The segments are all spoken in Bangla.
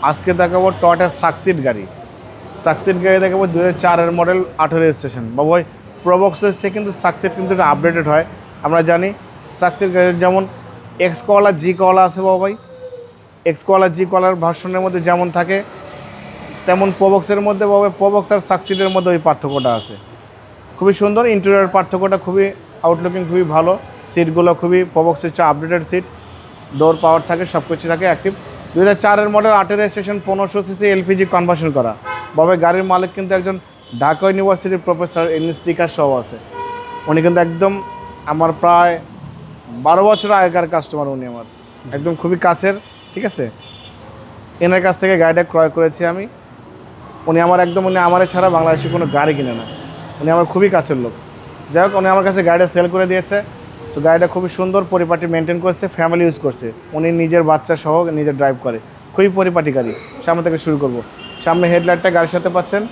আজকে দেখাবো টয়োটা সাকসিড গাড়ি। সাকসিড গাড়ি দেখাবো 2004 মডেল, 18 রেজিস্ট্রেশন। বাবু ভাই প্রবক্স হচ্ছে কিন্তু সাকসিড কিন্তু এটা আপডেটেড হয়। আমরা জানি সাকসিড গাড়ির যেমন এক্স কলা জি কলা আছে বাবু ভাই, এক্স কলা জি কলার ভার্সনের মধ্যে যেমন থাকে তেমন প্রবক্সের মধ্যে বাবু ভাই প্রবক্স আর সাকসিডের মধ্যে ওই পার্থক্যটা আছে। খুবই সুন্দর ইন্টেরিয়র পার্থক্যটা, খুবই আউটলুকিং খুবই ভালো। সিটগুলো খুবই প্রবক্সের চেয়ে আপডেটেড সিট, ডোর পাওয়ার থাকে, সব কিছু থাকে active. 2004 model, 18 registration, 1500 CC LPG conversion করা। বাবা গাড়ির মালিক কিন্তু একজন ঢাকা ইউনিভার্সিটির প্রফেসর, এমনি স্টিকার সহ আছে। উনি কিন্তু একদম আমার প্রায় 12 বছর আগেকার কাস্টমার, উনি আমার একদম খুবই কাছের, ঠিক আছে। এনার কাছ থেকে গাড়িটা ক্রয় করেছি আমি। উনি আমার একদম, উনি আমার ছাড়া বাংলাদেশে কোনো গাড়ি কিনে না, উনি আমার খুবই কাছের লোক। যাই হোক, উনি আমার কাছে গাড়িটা সেল করে দিয়েছে। তো গাড়িটা খুবই সুন্দর পরিপাটি মেনটেন করছে, ফ্যামিলি ইউজ করছে, উনি নিজের বাচ্চা সহ নিজে ড্রাইভ করে, খুবই পরিপাটি গাড়ি। সামনে থেকে শুরু করব। সামনে হেডলাইটটা গাড়ির সাথে পাচ্ছেন,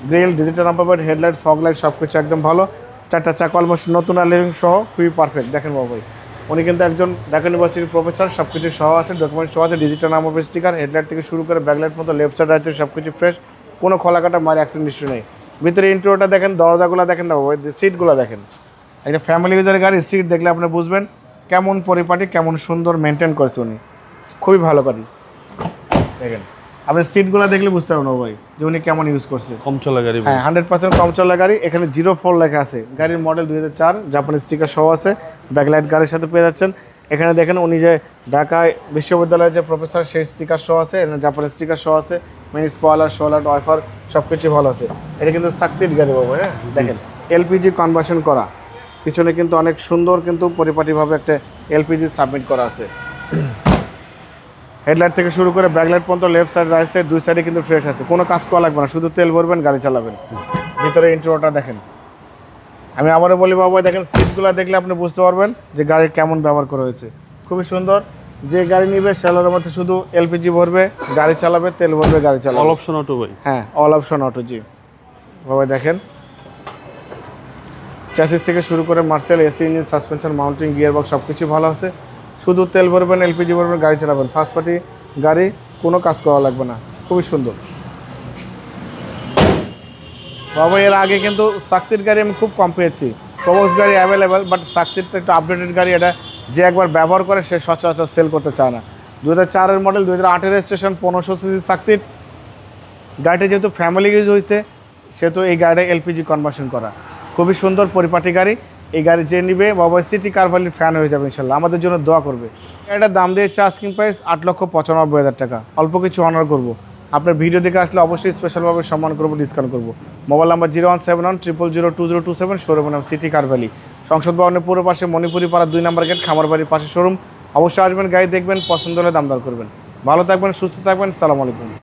grill, digital number plate, headlight, fog light সব কিছু একদম ভালো। চারটা চাকা অলমোস্ট নতুন আলিভিং সহ খুবই পারফেক্ট। দেখেন বাবু ভাই, উনি কিন্তু একজন ঢাকা ইউনিভার্সিটির প্রফেসর, সব কিছু সহ আছে, ডকুমেন্ট সহ আছে, digital number plate, sticker, headlight থেকে শুরু করে ব্যাকলাইট মতো লেফট সাইড আছে, সব কিছু ফ্রেশ, কোনো খোলাকাটা মার অ্যাক্সিডেন্ট হিস্ট্রি নেই। ভিতরে ইন্টেরিয়রটা দেখেন, দরজাগুলো দেখেন না বাবু, সিটগুলো দেখেন। একটা ফ্যামিলি ইউজারের গাড়ি, সিট দেখলে আপনি বুঝবেন কেমন পরিপাটি, কেমন সুন্দর মেনটেন করছে উনি, খুবই ভালো গাড়ি। দেখেন আপনি সিটগুলো দেখলে বুঝতে পারবেন ভাই যে উনি কেমন ইউজ করছে। কম চলা গাড়ি, হ্যাঁ 100% কম চলা গাড়ি। এখানে 04 লেখা আছে, গাড়ির মডেল 2004, জাপানি স্টিকার সহ আছে, ব্যাকলাইট গাড়ির সাথে পেয়ে যাচ্ছেন। এখানে দেখেন উনি যে ঢাকায় বিশ্ববিদ্যালয়ের যে প্রফেসর, সেই স্টিকার সহ আছে, এখানে জাপানি স্টিকার সহ আছে, মিনি স্পয়লার, সোলার, ওয়াইফার সব কিছু ভালো আছে। এটা কিন্তু সাকসিড গাড়ি বাবু। হ্যাঁ দেখেন এলপিজি কনভার্সন করা, পিছনে কিন্তু অনেক সুন্দর কিন্তু পরিপাটিভাবে একটা এলপিজি সাবমিট করা আছে। হেডলাইট থেকে শুরু করে ব্যাকলাইট পর্যন্ত, লেফট সাইড রাইট সাইড দুই সাইডে কিন্তু ফ্রেশ আছে, কোনো কাজ করা লাগবে না, শুধু তেল ভরবেন, গাড়ি চালাবেন। ভিতরে ইন্টেরিয়রটা দেখেন। আমি আবারও বলি বাবা, দেখেন সিটগুলো দেখলে আপনি বুঝতে পারবেন যে গাড়ির কেমন ব্যবহার করা হয়েছে, খুবই সুন্দর। যে গাড়ি নিবে সেলারের মধ্যে শুধু এলপিজি ভরবে, গাড়ি চালাবে, তেল ভরবে, গাড়ি চালাবে। অল অপশন অটো ভাই। হ্যাঁ অল অপশন অটো, জি বাবা। দেখেন চ্যাসিস থেকে শুরু করে Marcel, AC engine, suspension, mounting, gear box সব কিছু ভালো আছে, শুধু তেল ভরবেন, এলপিজি ভরবেন, গাড়ি চালাবেন। ফার্স্ট পার্টি গাড়ি, কোনো কাজ করা লাগবে না, খুবই সুন্দর বাবা। এর আগে কিন্তু সাকসিড গাড়ি আমি খুব কম পেয়েছি, প্রবক্স গাড়ি অ্যাভেলেবেল, বাট সাকসিডটা একটু আপডেটেড গাড়ি। এটা যে একবার ব্যবহার করে সে সচরাচর সেল করতে চায় না। 2004 মডেল, 2008 রেজিস্ট্রেশন, 1500 সিসি সাকসিড। গাড়িটা যেহেতু ফ্যামিলি ইউজ হয়েছে সেহেতু এই গাড়িটা এলপিজি কনভার্সন করা, খুবই সুন্দর পরিপাটি গাড়ি। এই গাড়ি যে নিবে বাবা সিটি কার ভ্যালির ফ্যান হয়ে যাবে ইনশাল্লাহ, আমাদের জন্য দোয়া করবে। এটার দাম দিয়েছে আস্কিং প্রাইস 8,95,000 টাকা, অল্প কিছু অনার করব। আপনার ভিডিও দেখে আসলে অবশ্যই স্পেশালভাবে সম্মান করবো, ডিসকাউন্ট করবো। মোবাইল নাম্বার 01710002027, শোরুমের নাম সিটি কার ভ্যালি, সংসদ ভবনের পুরো পাশে, মণিপুরি পাড়া 2 নম্বর গেট, খামার বাড়ির পাশে শোরুম। অবশ্যই আসবেন, গাড়ি দেখবেন, পছন্দ হলে দাম দর করবেন। ভালো থাকবেন, সুস্থ থাকবেন, সালাম আলাইকুম।